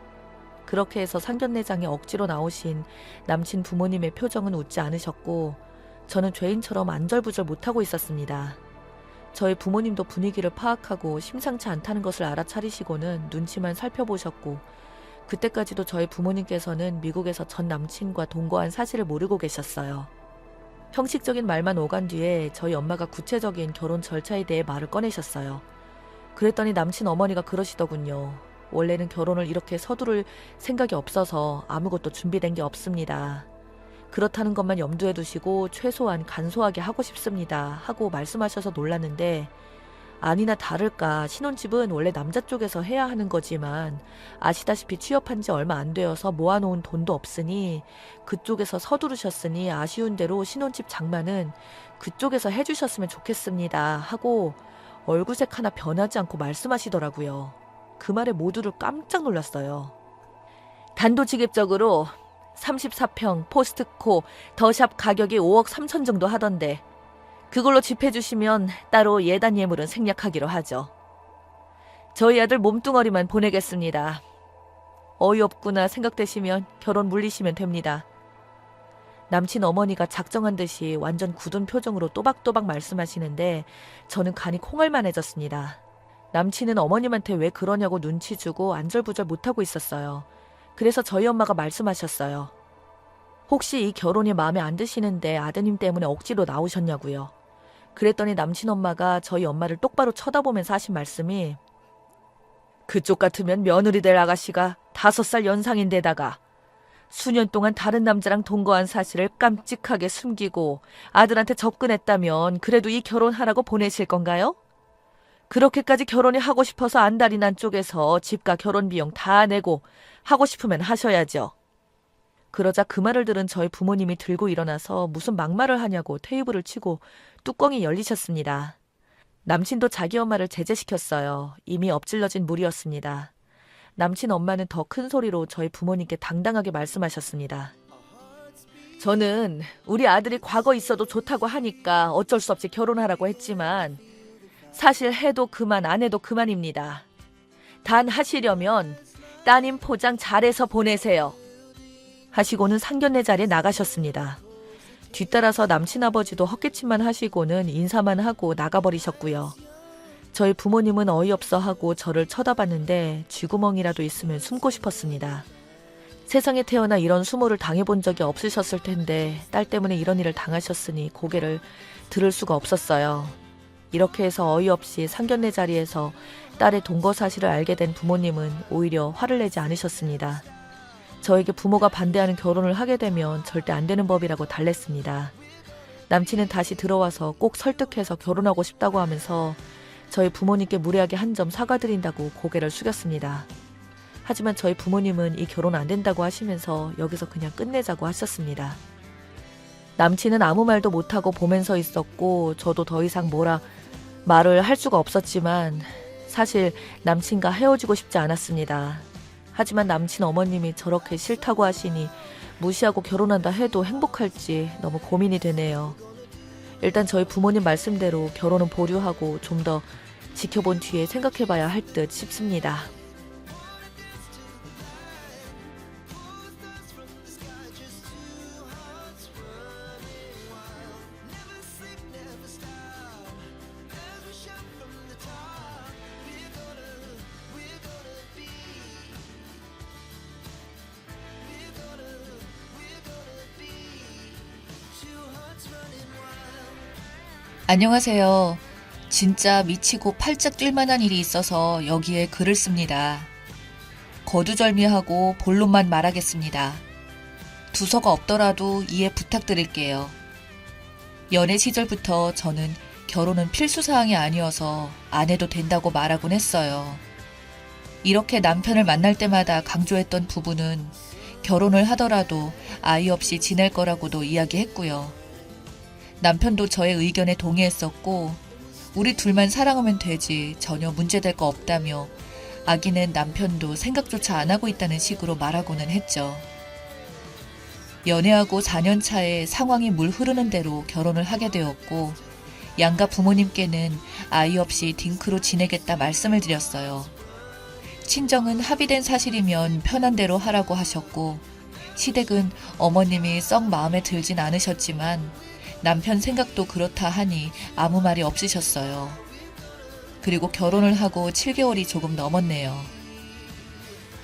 그렇게 해서 상견례장에 억지로 나오신 남친 부모님의 표정은 웃지 않으셨고 저는 죄인처럼 안절부절 못하고 있었습니다. 저희 부모님도 분위기를 파악하고 심상치 않다는 것을 알아차리시고는 눈치만 살펴보셨고 그때까지도 저희 부모님께서는 미국에서 전 남친과 동거한 사실을 모르고 계셨어요. 형식적인 말만 오간 뒤에 저희 엄마가 구체적인 결혼 절차에 대해 말을 꺼내셨어요. 그랬더니 남친 어머니가 그러시더군요. 원래는 결혼을 이렇게 서두를 생각이 없어서 아무것도 준비된 게 없습니다. 그렇다는 것만 염두에 두시고 최소한 간소하게 하고 싶습니다 하고 말씀하셔서 놀랐는데 아니나 다를까 신혼집은 원래 남자 쪽에서 해야 하는 거지만 아시다시피 취업한 지 얼마 안 되어서 모아놓은 돈도 없으니 그쪽에서 서두르셨으니 아쉬운 대로 신혼집 장만은 그쪽에서 해주셨으면 좋겠습니다 하고 얼굴색 하나 변하지 않고 말씀하시더라고요. 그 말에 모두를 깜짝 놀랐어요. 단도직입적으로 34평 포스트코 더샵 가격이 5억 3천 정도 하던데 그걸로 집해주시면 따로 예단 예물은 생략하기로 하죠. 저희 아들 몸뚱어리만 보내겠습니다. 어이없구나 생각되시면 결혼 물리시면 됩니다. 남친 어머니가 작정한 듯이 완전 굳은 표정으로 또박또박 말씀하시는데 저는 간이 콩알만해졌습니다. 남친은 어머님한테 왜 그러냐고 눈치 주고 안절부절 못하고 있었어요. 그래서 저희 엄마가 말씀하셨어요. 혹시 이 결혼이 마음에 안 드시는데 아드님 때문에 억지로 나오셨냐고요. 그랬더니 남친 엄마가 저희 엄마를 똑바로 쳐다보면서 하신 말씀이 그쪽 같으면 며느리 될 아가씨가 5살 연상인데다가 수년 동안 다른 남자랑 동거한 사실을 깜찍하게 숨기고 아들한테 접근했다면 그래도 이 결혼하라고 보내실 건가요? 그렇게까지 결혼이 하고 싶어서 안달이 난 쪽에서 집과 결혼 비용 다 내고 하고 싶으면 하셔야죠. 그러자 그 말을 들은 저희 부모님이 들고 일어나서 무슨 막말을 하냐고 테이블을 치고 뚜껑이 열리셨습니다. 남친도 자기 엄마를 제재시켰어요. 이미 엎질러진 물이었습니다. 남친 엄마는 더 큰 소리로 저희 부모님께 당당하게 말씀하셨습니다. 저는 우리 아들이 과거 있어도 좋다고 하니까 어쩔 수 없이 결혼하라고 했지만 사실 해도 그만 안 해도 그만입니다. 단 하시려면 따님 포장 잘해서 보내세요. 하시고는 상견례 자리에 나가셨습니다. 뒤따라서 남친 아버지도 헛기침만 하시고는 인사만 하고 나가버리셨고요. 저희 부모님은 어이없어 하고 저를 쳐다봤는데 쥐구멍이라도 있으면 숨고 싶었습니다. 세상에 태어나 이런 수모를 당해본 적이 없으셨을 텐데 딸 때문에 이런 일을 당하셨으니 고개를 들을 수가 없었어요. 이렇게 해서 어이없이 상견례 자리에서 딸의 동거 사실을 알게 된 부모님은 오히려 화를 내지 않으셨습니다. 저에게 부모가 반대하는 결혼을 하게 되면 절대 안 되는 법이라고 달랬습니다. 남친은 다시 들어와서 꼭 설득해서 결혼하고 싶다고 하면서 저희 부모님께 무례하게 한 점 사과드린다고 고개를 숙였습니다. 하지만 저희 부모님은 이 결혼 안 된다고 하시면서 여기서 그냥 끝내자고 하셨습니다. 남친은 아무 말도 못하고 보면서 있었고 저도 더 이상 말을 할 수가 없었지만 사실 남친과 헤어지고 싶지 않았습니다. 하지만 남친 어머님이 저렇게 싫다고 하시니 무시하고 결혼한다 해도 행복할지 너무 고민이 되네요. 일단 저희 부모님 말씀대로 결혼은 보류하고 좀 더 지켜본 뒤에 생각해봐야 할 듯 싶습니다. 안녕하세요. 진짜 미치고 팔짝 뛸 만한 일이 있어서 여기에 글을 씁니다. 거두절미하고 본론만 말하겠습니다. 두서가 없더라도 이해 부탁드릴게요. 연애 시절부터 저는 결혼은 필수사항이 아니어서 안 해도 된다고 말하곤 했어요. 이렇게 남편을 만날 때마다 강조했던 부부는 결혼을 하더라도 아이 없이 지낼 거라고도 이야기했고요. 남편도 저의 의견에 동의했었고 우리 둘만 사랑하면 되지 전혀 문제될 거 없다며 아기는 남편도 생각조차 안 하고 있다는 식으로 말하고는 했죠. 연애하고 4년 차에 상황이 물 흐르는 대로 결혼을 하게 되었고 양가 부모님께는 아이 없이 딩크로 지내겠다 말씀을 드렸어요. 친정은 합의된 사실이면 편한 대로 하라고 하셨고 시댁은 어머님이 썩 마음에 들진 않으셨지만 남편 생각도 그렇다 하니 아무 말이 없으셨어요. 그리고 결혼을 하고 7개월이 조금 넘었네요.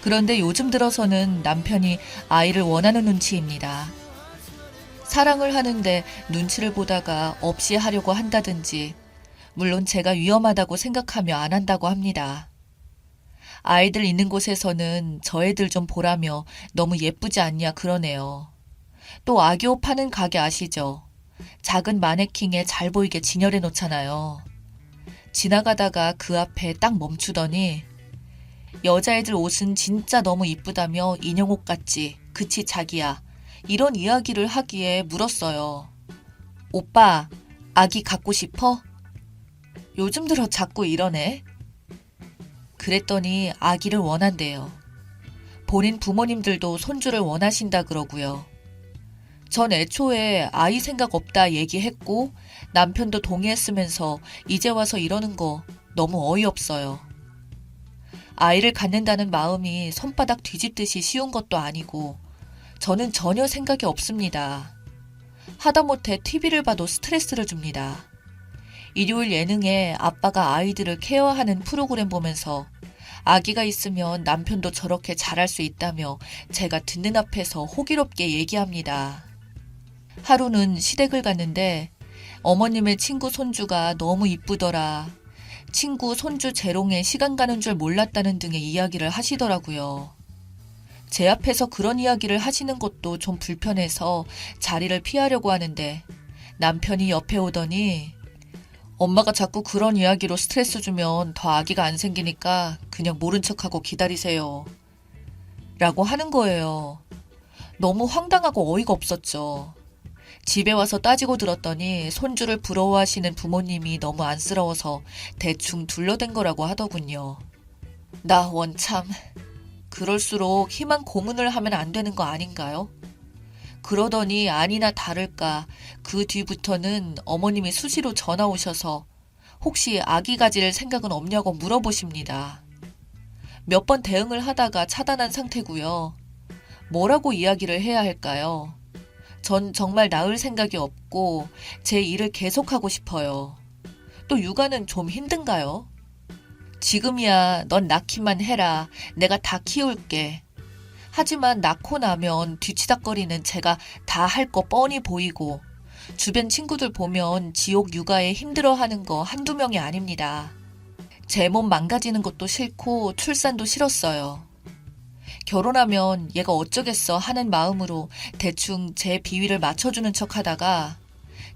그런데 요즘 들어서는 남편이 아이를 원하는 눈치입니다. 사랑을 하는데 눈치를 보다가 없이 하려고 한다든지, 물론 제가 위험하다고 생각하며 안 한다고 합니다. 아이들 있는 곳에서는 저 애들 좀 보라며 너무 예쁘지 않냐 그러네요. 또 아기 옷 파는 가게 아시죠? 작은 마네킹에 잘 보이게 진열해 놓잖아요. 지나가다가 그 앞에 딱 멈추더니 여자애들 옷은 진짜 너무 이쁘다며 인형 옷 같지? 그치 자기야? 이런 이야기를 하기에 물었어요. 오빠, 아기 갖고 싶어? 요즘 들어 자꾸 이러네. 그랬더니 아기를 원한대요. 본인 부모님들도 손주를 원하신다 그러고요. 전 애초에 아이 생각 없다 얘기했고 남편도 동의했으면서 이제 와서 이러는 거 너무 어이없어요. 아이를 갖는다는 마음이 손바닥 뒤집듯이 쉬운 것도 아니고 저는 전혀 생각이 없습니다. 하다못해 TV를 봐도 스트레스를 줍니다. 일요일 예능에 아빠가 아이들을 케어하는 프로그램 보면서 아기가 있으면 남편도 저렇게 잘할 수 있다며 제가 듣는 앞에서 호기롭게 얘기합니다. 하루는 시댁을 갔는데 어머님의 친구 손주가 너무 이쁘더라. 친구 손주 재롱에 시간 가는 줄 몰랐다는 등의 이야기를 하시더라고요. 제 앞에서 그런 이야기를 하시는 것도 좀 불편해서 자리를 피하려고 하는데 남편이 옆에 오더니 엄마가 자꾸 그런 이야기로 스트레스 주면 더 아기가 안 생기니까 그냥 모른 척하고 기다리세요. 라고 하는 거예요. 너무 황당하고 어이가 없었죠. 집에 와서 따지고 들었더니 손주를 부러워하시는 부모님이 너무 안쓰러워서 대충 둘러댄 거라고 하더군요. 나 원참 그럴수록 희망 고문을 하면 안 되는 거 아닌가요? 그러더니 아니나 다를까 그 뒤부터는 어머님이 수시로 전화 오셔서 혹시 아기 가질 생각은 없냐고 물어보십니다. 몇 번 대응을 하다가 차단한 상태고요. 뭐라고 이야기를 해야 할까요? 전 정말 낳을 생각이 없고 제 일을 계속하고 싶어요. 또 육아는 좀 힘든가요? 지금이야 넌 낳기만 해라. 내가 다 키울게. 하지만 낳고 나면 뒤치다꺼리는 제가 다 할 거 뻔히 보이고 주변 친구들 보면 지옥 육아에 힘들어하는 거 한두 명이 아닙니다. 제 몸 망가지는 것도 싫고 출산도 싫었어요. 결혼하면 얘가 어쩌겠어 하는 마음으로 대충 제 비위를 맞춰주는 척 하다가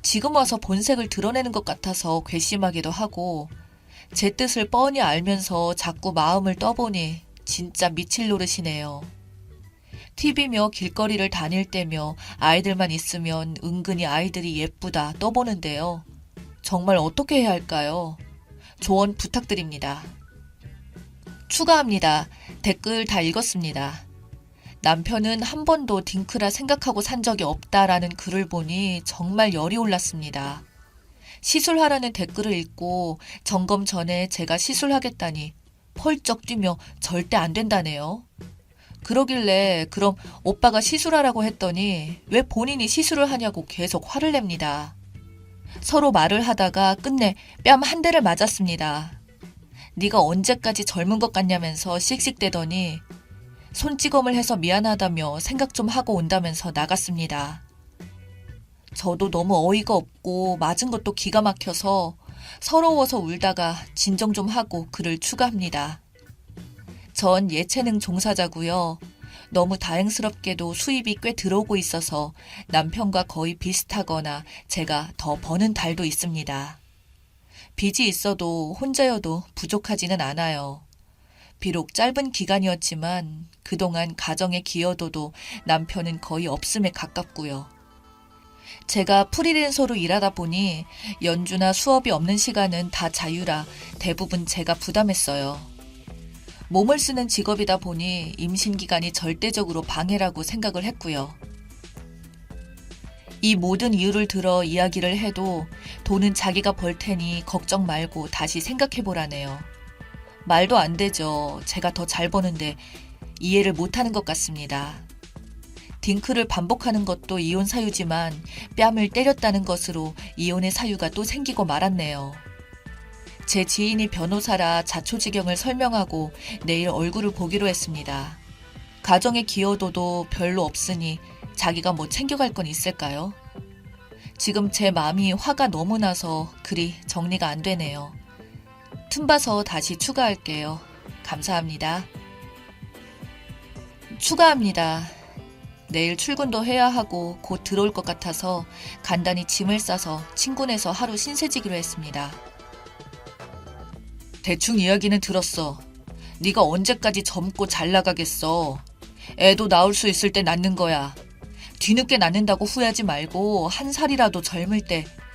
지금 와서 본색을 드러내는 것 같아서 괘씸하기도 하고 제 뜻을 뻔히 알면서 자꾸 마음을 떠보니 진짜 미칠 노릇이네요. TV며 길거리를 다닐 때며 아이들만 있으면 은근히 아이들이 예쁘다 떠보는데요. 정말 어떻게 해야 할까요? 조언 부탁드립니다. 추가합니다. 댓글 다 읽었습니다. 남편은 한 번도 딩크라 생각하고 산 적이 없다라는 글을 보니 정말 열이 올랐습니다. 시술하라는 댓글을 읽고 점검 전에 제가 시술하겠다니 펄쩍 뛰며 절대 안 된다네요. 그러길래 그럼 오빠가 시술하라고 했더니 왜 본인이 시술을 하냐고 계속 화를 냅니다. 서로 말을 하다가 끝내 뺨 한 대를 맞았습니다. 네가 언제까지 젊은 것 같냐면서 씩씩대더니 손찌검을 해서 미안하다며 생각 좀 하고 온다면서 나갔습니다. 저도 너무 어이가 없고 맞은 것도 기가 막혀서 서러워서 울다가 진정 좀 하고 글을 추가합니다. 전 예체능 종사자고요. 너무 다행스럽게도 수입이 꽤 들어오고 있어서 남편과 거의 비슷하거나 제가 더 버는 달도 있습니다. 빚이 있어도 혼자여도 부족하지는 않아요. 비록 짧은 기간이었지만 그동안 가정의 기여도도 남편은 거의 없음에 가깝고요. 제가 프리랜서로 일하다 보니 연주나 수업이 없는 시간은 다 자유라 대부분 제가 부담했어요. 몸을 쓰는 직업이다 보니 임신 기간이 절대적으로 방해라고 생각을 했고요. 이 모든 이유를 들어 이야기를 해도 돈은 자기가 벌 테니 걱정 말고 다시 생각해보라네요. 말도 안 되죠. 제가 더 잘 버는데 이해를 못하는 것 같습니다. 딩크를 반복하는 것도 이혼 사유지만 뺨을 때렸다는 것으로 이혼의 사유가 또 생기고 말았네요. 제 지인이 변호사라 자초지경을 설명하고 내일 얼굴을 보기로 했습니다. 가정의 기여도도 별로 없으니 자기가 뭐 챙겨갈 건 있을까요? 지금 제 마음이 화가 너무 나서 글이 정리가 안 되네요. 틈봐서 다시 추가할게요. 감사합니다. 추가합니다. 내일 출근도 해야 하고 곧 들어올 것 같아서 간단히 짐을 싸서 친구네서 하루 신세지기로 했습니다. 대충 이야기는 들었어. 네가 언제까지 젊고 잘 나가겠어. 애도 낳을 수 있을 때 낳는 거야. 뒤늦게 낳는다고 후회하지 말고 한 살이라도 젊을 때